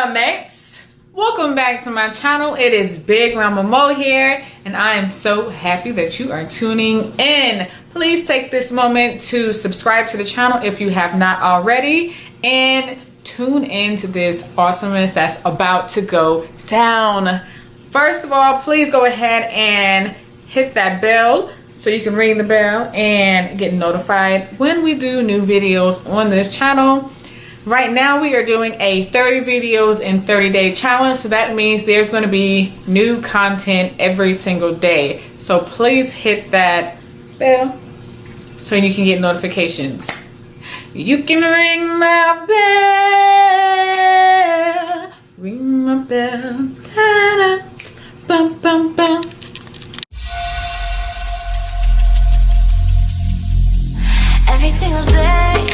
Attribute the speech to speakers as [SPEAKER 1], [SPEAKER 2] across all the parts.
[SPEAKER 1] up, mates? Welcome back to my channel. It is Big Momma Mo here, and I am so happy that you are tuning in. Please take this moment to subscribe to the channel if you have not already, and tune in to this awesomeness that's about to go down. First of all, please go ahead and hit that bell so you can ring the bell and get notified when we do new videos on this channel. Right now we are doing a 30 videos in 30-day challenge, so that means there's going to be new content every single day. So please hit that bell so you can get notifications. You can ring my bell, ring my bell, da-da, bum bum bum.
[SPEAKER 2] Every single day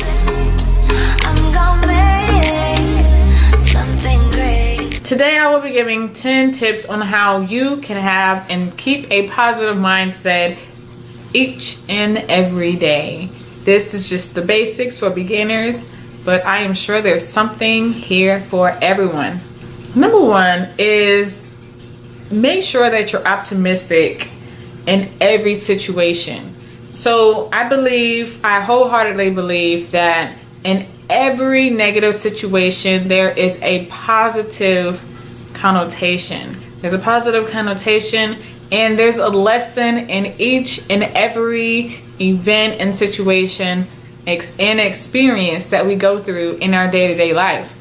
[SPEAKER 2] I'm gonna make something great.
[SPEAKER 1] Today I will be giving 10 tips on how you can have and keep a positive mindset each and every day. This is just the basics for beginners, but I am sure there's something here for everyone. Number one is make sure that you're optimistic in every situation. So I wholeheartedly believe that in every negative situation, there is a positive connotation. There's a positive connotation, and there's a lesson in each and every event and situation and experience that we go through in our day-to-day life.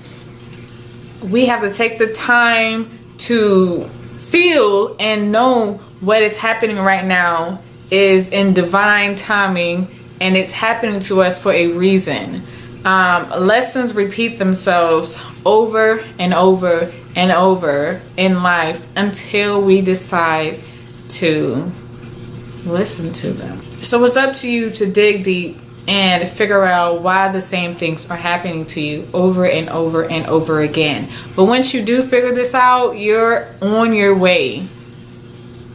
[SPEAKER 1] We have to take the time to feel and know what is happening right now is in divine timing, and it's happening to us for a reason. Lessons repeat themselves over and over and over in life until we decide to listen to them. So it's up to you to dig deep and figure out why the same things are happening to you over and over and over again. But once you do figure this out, you're on your way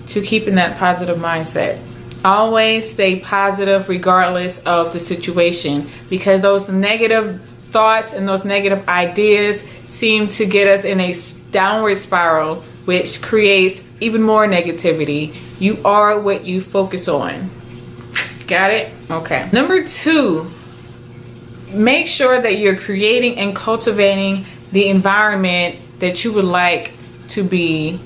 [SPEAKER 1] to keeping that positive mindset. Always stay positive regardless of the situation, because those negative thoughts and those negative ideas seem to get us in a downward spiral, which creates even more negativity. You are what you focus on. Got it? Okay. Number two, make sure that you're creating and cultivating the environment that you would like to be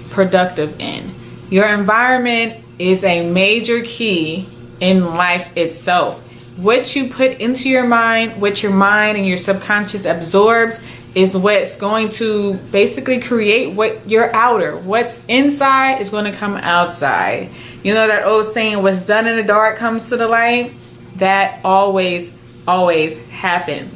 [SPEAKER 1] productive in. Your environment is a major key in life itself. What you put into your mind, what your mind and your subconscious absorbs, is what's going to basically create what your outer. What's inside is going to come outside. You know that old saying, what's done in the dark comes to the light? That always happens.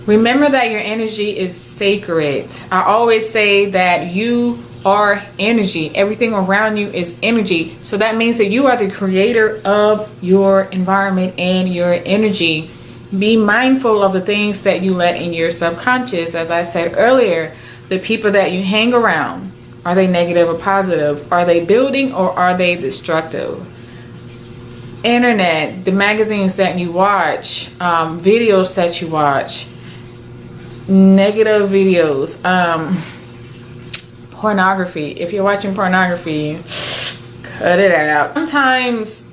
[SPEAKER 1] Remember that your energy is sacred. I always say that you are energy. Everything around you is energy. So that means that you are the creator of your environment and your energy. Be mindful of the things that you let in your subconscious. As I said earlier, the people that you hang around, are they negative or positive? Are they building or are they destructive? Internet, the magazines that you watch, videos that you watch, negative videos, pornography. If you're watching pornography, cut it out. Sometimes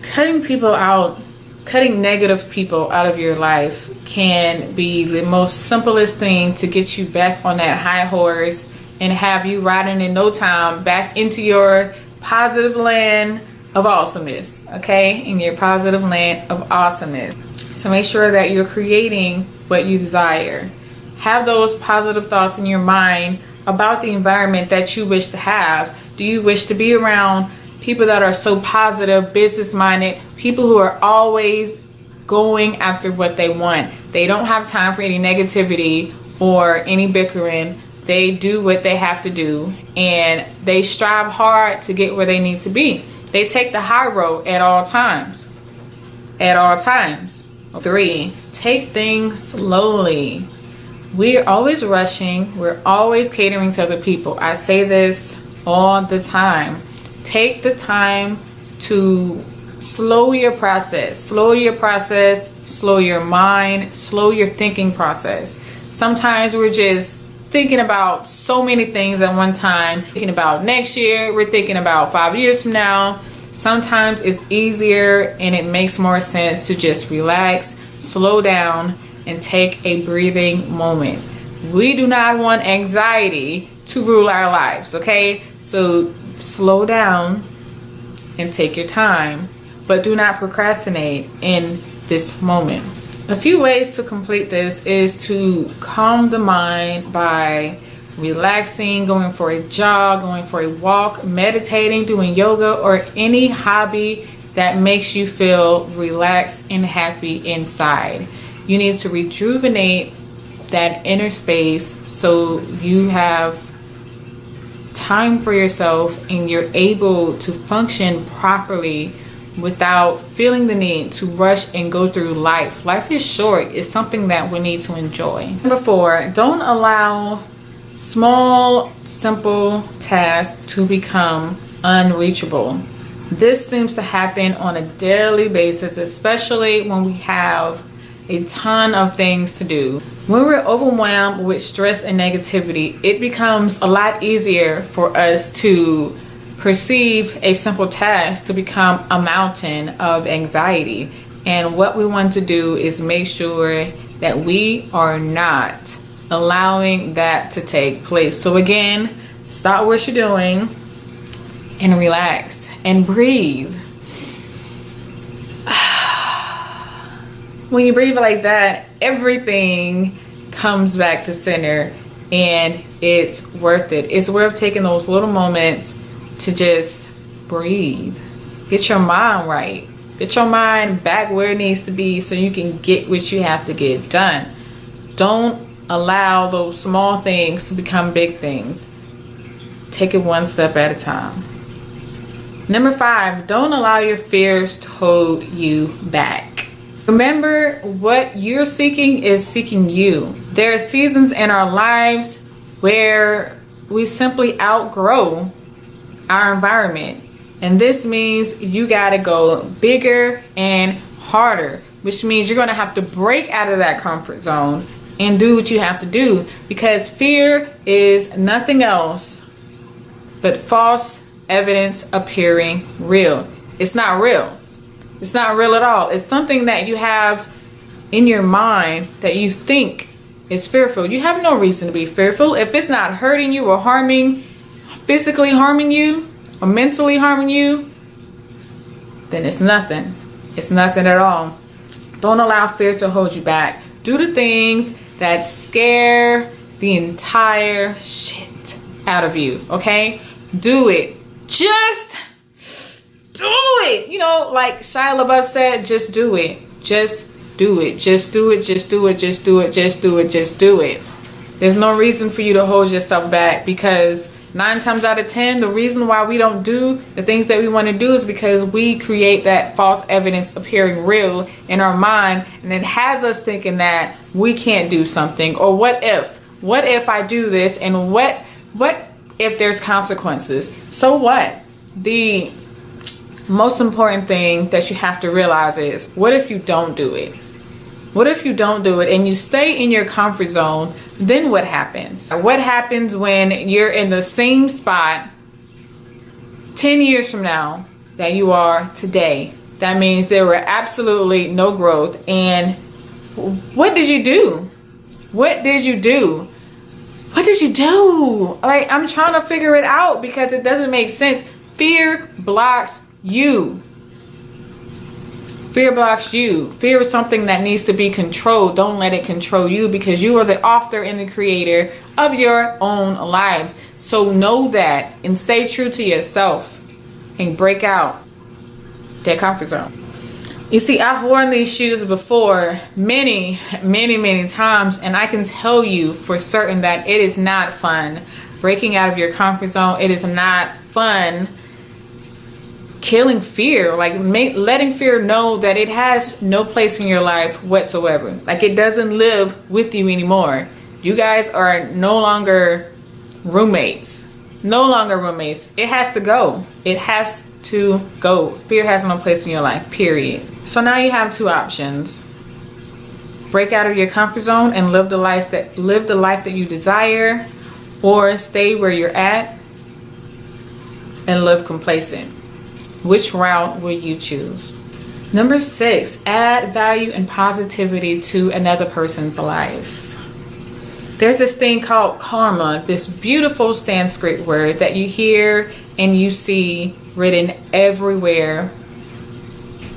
[SPEAKER 1] cutting negative people out of your life can be the most simplest thing to get you back on that high horse and have you riding in no time back into your positive land of awesomeness. Okay? In your positive land of awesomeness. So make sure that you're creating what you desire. Have those positive thoughts in your mind about the environment that you wish to have. Do you wish to be around people that are so positive, business-minded, people who are always going after what they want? They don't have time for any negativity or any bickering. They do what they have to do, and they strive hard to get where they need to be. They take the high road at all times. At all times. 3, take things slowly. We're always rushing. We're always catering to other people. I say this all the time. Take the time to slow your process. Slow your process, slow your mind, slow your thinking process. Sometimes we're just thinking about so many things at one time. Thinking about next year, we're thinking about 5 years from now. Sometimes it's easier and it makes more sense to just relax, slow down, and take a breathing moment. We do not want anxiety to rule our lives, okay? So slow down and take your time, but do not procrastinate in this moment. A few ways to complete this is to calm the mind by relaxing, going for a jog, going for a walk, meditating, doing yoga, or any hobby that makes you feel relaxed and happy inside. You need to rejuvenate that inner space so you have time for yourself and you're able to function properly without feeling the need to rush and go through life. Life is short. It's something that we need to enjoy. Number 4, don't allow small, simple tasks to become unreachable. This seems to happen on a daily basis, especially when we have a ton of things to do. When we're overwhelmed with stress and negativity, it becomes a lot easier for us to perceive a simple task to become a mountain of anxiety. And what we want to do is make sure that we are not allowing that to take place. So again, stop what you're doing and relax and breathe. When you breathe like that, everything comes back to center and it's worth it. It's worth taking those little moments to just breathe. Get your mind right. Get your mind back where it needs to be so you can get what you have to get done. Don't allow those small things to become big things. Take it one step at a time. Number 5, don't allow your fears to hold you back. Remember, what you're seeking is seeking you. There are seasons in our lives where we simply outgrow our environment. And this means you gotta go bigger and harder, which means you're gonna have to break out of that comfort zone and do what you have to do, because fear is nothing else but false evidence appearing real. It's not real. It's not real at all. It's something that you have in your mind that you think is fearful. You have no reason to be fearful. If it's not hurting you or physically harming you or mentally harming you, then it's nothing. It's nothing at all. Don't allow fear to hold you back. Do the things that scare the entire shit out of you, okay? Do it. Just do it. You know, like Shia LaBeouf said, just do it. Just do it. Just do it. Just do it. Just do it. Just do it. Just do it. There's no reason for you to hold yourself back, because 9 times out of 10, the reason why we don't do the things that we want to do is because we create that false evidence appearing real in our mind, and it has us thinking that we can't do something, or what if I do this, and what if there's consequences? So what? The most important thing that you have to realize is, what if you don't do it? What if you don't do it and you stay in your comfort zone? Then what happens? What happens when you're in the same spot 10 years from now that you are today? That means there were absolutely no growth. And what did you do? What did you do? What did you do? Like, I'm trying to figure it out because it doesn't make sense. Fear blocks you. Fear blocks you. Fear is something that needs to be controlled. Don't let it control you, because you are the author and the creator of your own life. So know that and stay true to yourself and break out that comfort zone. You see, I've worn these shoes before many times, and I can tell you for certain that it is not fun breaking out of your comfort zone. It is not fun killing fear, like letting fear know that it has no place in your life whatsoever. Like, it doesn't live with you anymore. You guys are no longer roommates. No longer roommates. It has to go. It has to go. Fear has no place in your life, period. So now you have two options. Break out of your comfort zone and live the life that you desire, or stay where you're at and live complacent. Which route will you choose? Number 6, add value and positivity to another person's life. There's this thing called karma, this beautiful Sanskrit word that you hear and you see written everywhere.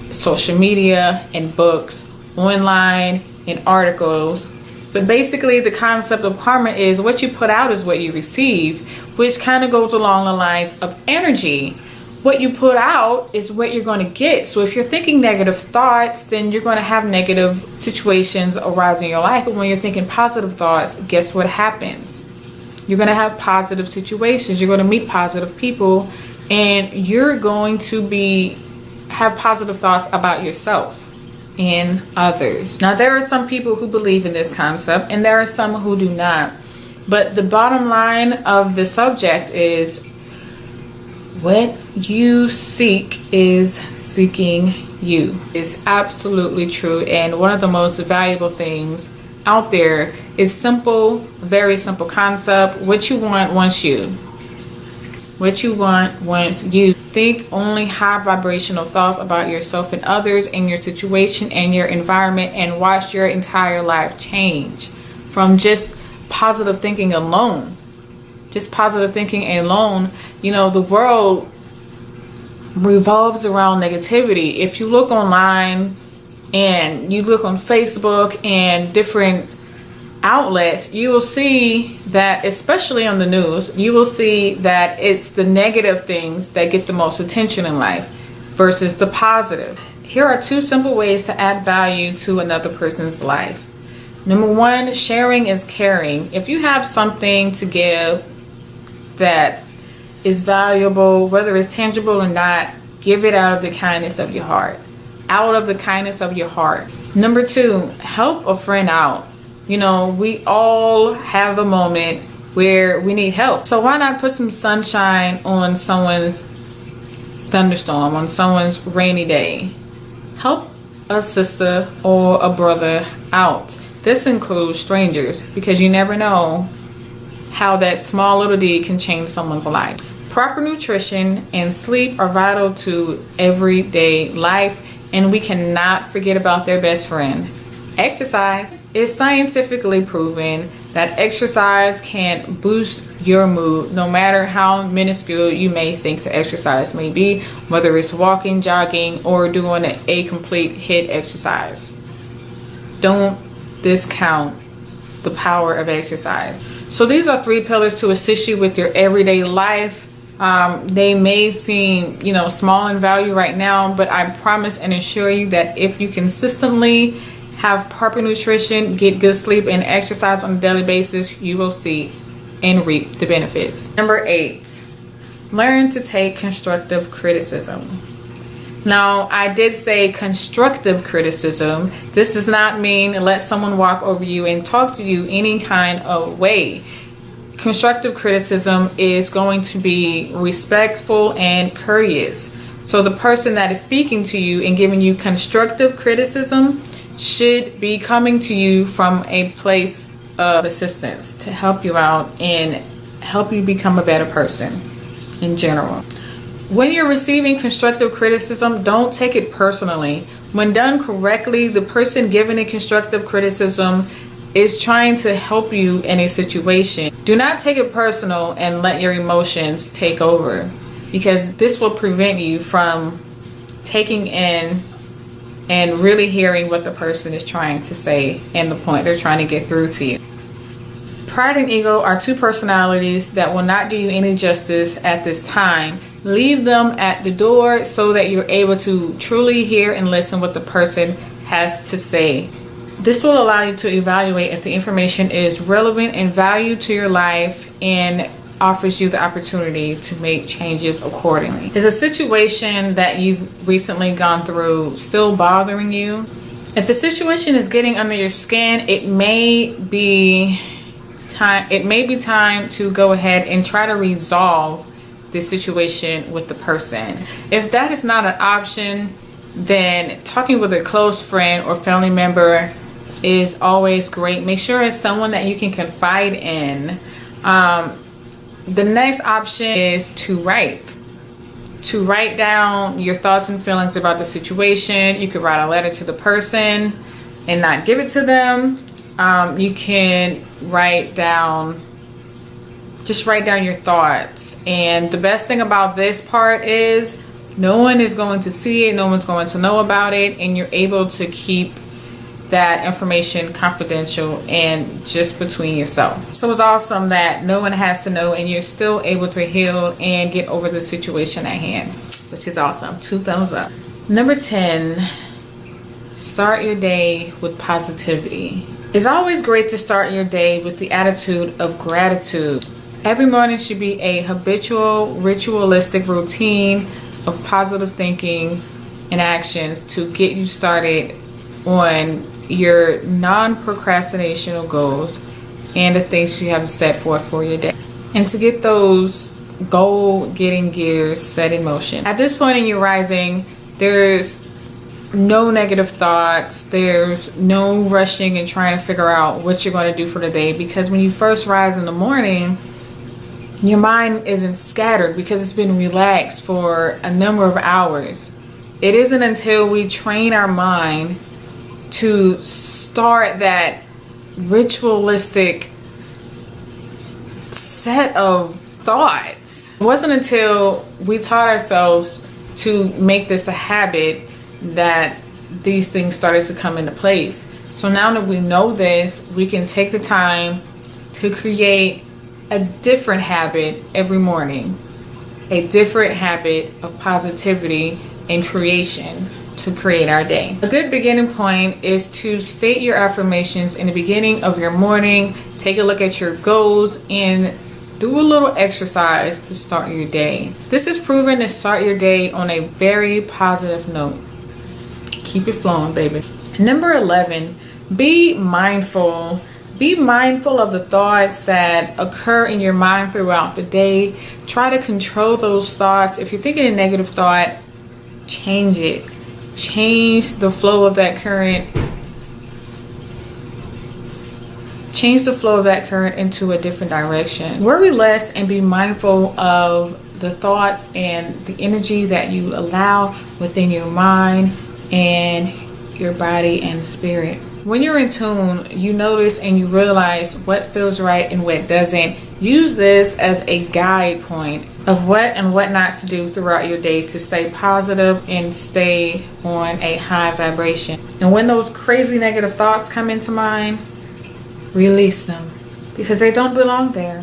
[SPEAKER 1] Social media, in books, online, in articles. But basically the concept of karma is what you put out is what you receive, which kind of goes along the lines of energy. What you put out is what you're going to get. So if you're thinking negative thoughts, then you're going to have negative situations arise in your life. But when you're thinking positive thoughts, guess what happens? You're going to have positive situations. You're going to meet positive people, and you're going to have positive thoughts about yourself and others. Now, there are some people who believe in this concept, and there are some who do not. But the bottom line of the subject is, what you seek is seeking you. It's absolutely true. And one of the most valuable things out there is simple, very simple concept. What you want wants you. What you want wants you. Think only high vibrational thoughts about yourself and others and your situation and your environment, and watch your entire life change from just positive thinking alone. Just positive thinking alone. You know, the world revolves around negativity. If you look online and you look on Facebook and different outlets, you will see that, especially on the news, you will see that it's the negative things that get the most attention in life versus the positive. Here are 2 simple ways to add value to another person's life. Number 1, sharing is caring. If you have something to give that is valuable, whether it's tangible or not, give it out of the kindness of your heart. Out of the kindness of your heart. Number 2, help a friend out. You know, we all have a moment where we need help. So why not put some sunshine on someone's thunderstorm, on someone's rainy day? Help a sister or a brother out. This includes strangers, because you never know how that small little deed can change someone's life. Proper nutrition and sleep are vital to everyday life, and we cannot forget about their best friend, exercise. It's scientifically proven that exercise can boost your mood, no matter how minuscule you may think the exercise may be, whether it's walking, jogging, or doing a complete HIIT exercise. Don't discount the power of exercise. So these are 3 pillars to assist you with your everyday life. They may seem, small in value right now, but I promise and assure you that if you consistently have proper nutrition, get good sleep, and exercise on a daily basis, you will see and reap the benefits. Number 8, learn to take constructive criticism. Now, I did say constructive criticism. This does not mean let someone walk over you and talk to you any kind of way. Constructive criticism is going to be respectful and courteous. So the person that is speaking to you and giving you constructive criticism should be coming to you from a place of assistance to help you out and help you become a better person in general. When you're receiving constructive criticism, don't take it personally. When done correctly, the person giving a constructive criticism is trying to help you in a situation. Do not take it personal and let your emotions take over, because this will prevent you from taking in and really hearing what the person is trying to say and the point they're trying to get through to you. Pride and ego are 2 personalities that will not do you any justice at this time. Leave them at the door so that you're able to truly hear and listen what the person has to say. This will allow you to evaluate if the information is relevant and value to your life and offers you the opportunity to make changes accordingly. Is a situation that you've recently gone through still bothering you? If the situation is getting under your skin, it may be time to go ahead and try to resolve the situation with the person. If that is not an option, then talking with a close friend or family member is always great. Make sure it's someone that you can confide in. The next option is to write. To write down your thoughts and feelings about the situation. You could write a letter to the person and not give it to them. You can just write down your thoughts. And the best thing about this part is no one is going to see it, no one's going to know about it, and you're able to keep that information confidential and just between yourself. So it's awesome that no one has to know and you're still able to heal and get over the situation at hand, which is awesome. 2 thumbs up. Number 10, start your day with positivity. It's always great to start your day with the attitude of gratitude. Every morning should be a habitual, ritualistic routine of positive thinking and actions to get you started on your non-procrastinational goals and the things you have set forth for your day, and to get those goal-getting gears set in motion. At this point in your rising, there's no negative thoughts, there's no rushing and trying to figure out what you're going to do for the day, because when you first rise in the morning, your mind isn't scattered because it's been relaxed for a number of hours. It isn't until we train our mind to start that ritualistic set of thoughts. It wasn't until we taught ourselves to make this a habit that these things started to come into place. So now that we know this, we can take the time to create a different habit every morning, a different habit of positivity and creation to create our day. A good beginning point is to state your affirmations in the beginning of your morning. Take a look at your goals and do a little exercise to start your day. This is proven to start your day on a very positive note. Keep it flowing, baby. Number 11, be mindful. Be mindful of the thoughts that occur in your mind throughout the day. Try to control those thoughts. If you're thinking a negative thought, change it. Change the flow of that current. Change the flow of that current into a different direction. Worry less and be mindful of the thoughts and the energy that you allow within your mind and your body and spirit. When you're in tune, you notice and you realize what feels right and what doesn't. Use this as a guide point of what and what not to do throughout your day to stay positive and stay on a high vibration. And when those crazy negative thoughts come into mind, release them because they don't belong there.